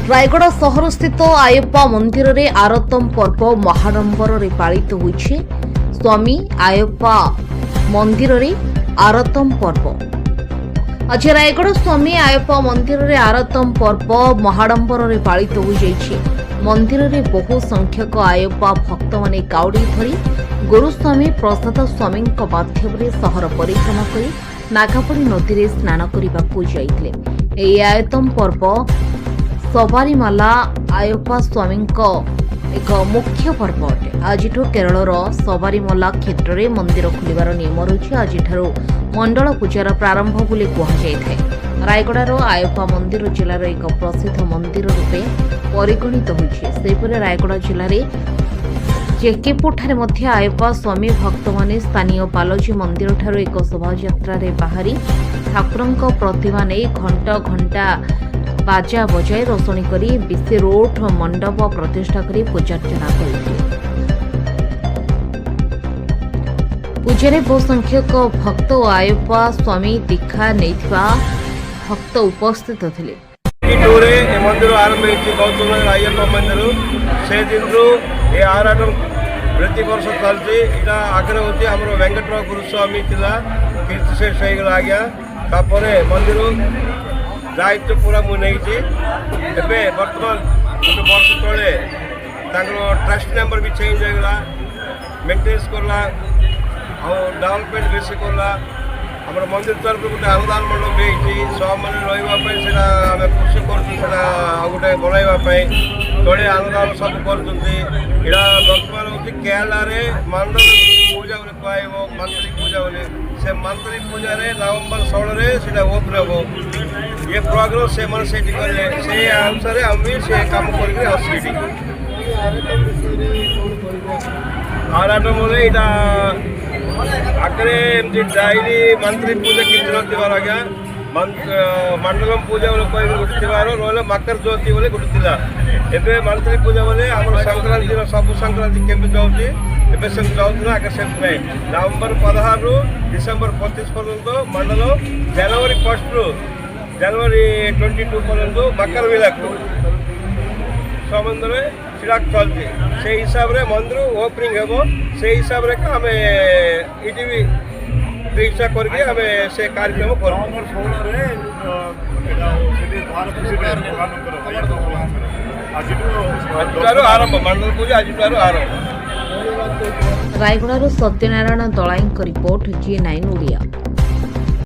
रायगढ़ सहर स्थित आयप्पा मंदिर रे आरतम पर्व महाडंबर रे पालित होइछे। स्वामी आयप्पा मंदिर रे आरतम पर्व आज रायगढ़ स्वामी आयप्पा मंदिर रे आरतम पर्व महाडंबर रे पालित हो जाइछे। मंदिर रे बहु संख्यक आयप्पा भक्त माने काउडी धरी गुरुस्वामी प्रसाद स्वामी माध्यम रे सहर परिक्रमा करी नागापड़ी नदी रे स्नान करने जाइथिले। एई आयतम पर्व सबारीमाला आयप्पा स्वामी एक मुख्य पर्व अटे। आज केरल सबारीमाला क्षेत्र में मंदिर खोलिबार नियम रही। आज मंडल पूजार प्रारंभ बोली कहुए। रायगढ़ आयप्पा मंदिर जिलार एक प्रसिद्ध मंदिर रूपे परिगणित होइछे। रायगढ़ जिले जेकेपुर आयप्पा स्वामी भक्त माने स्थानीय बालाजी मंदिर ठारू एक शोभायात्रा बाहरी ठाकुरंक प्रतिमा नहीं घंटा घंटा बाजा बजाय रोषणी करी बीसी रोड मंडप प्रतिष्ठा करी पूजार्चना करथिले। पूजारे बहु संख्यक भक्त और आयप्पा स्वामी दीक्षा नैथिबा भक्त उपस्थित थिले। मंदिर आरंभ गौतम अय्यप्पा मंदिर से दिन ये आराटम प्रति वर्ष चलती इटा आगे हूँ आम वेंकटराव गुरुस्वामी कीर्तिशेष आज्ञा मंदिर दायित्व पूरा मुझे बर्तमान गोटे वर्ष तले ट्रस्ट नंबर भी चेंज होगा मेन्टेनेंस करला डेवलपमेंट बेस करला आम मंदिर तरफ गोटे अनुदान मंडप भी सब मैंने रही कृषि कर गोटे बनवाई तले अनुदान सब कर बर्तमान हूँ केरला मंडल पूजा बोले कह मंत्री पूजा बोले से मंत्री पूजा नवंबर 16 ओपन हम ये प्रोग्राम से मन से अनुसार हम भी से कम कर आराटम बोले यहाँ आगे एमती डायरी मंत्री पूजा किसी आज्ञा मंडलम पूजा बोले कह गोटे मकर ज्योति बोले गोटे एवं मंत्री पूजा बोले आम संक्रांति सब संक्रांति केमी जाऊँगी एवं से जाऊँ आगे से नवंबर 16 रु डिसेम्बर 25 पर्यंत मंडल जनवरी 1 रु जनवरी 22 पर्यंत मकर मेला संबंध में सीटा चलती से हिसाब से मंदिर ओपनिंग हम से हिसाब से आम ये दीक्षा करके आम से कार्यक्रम कर आरंभ मंडल पूजा आज आरंभ। Raigarh Satyanarayan Dalai report G9 Odia.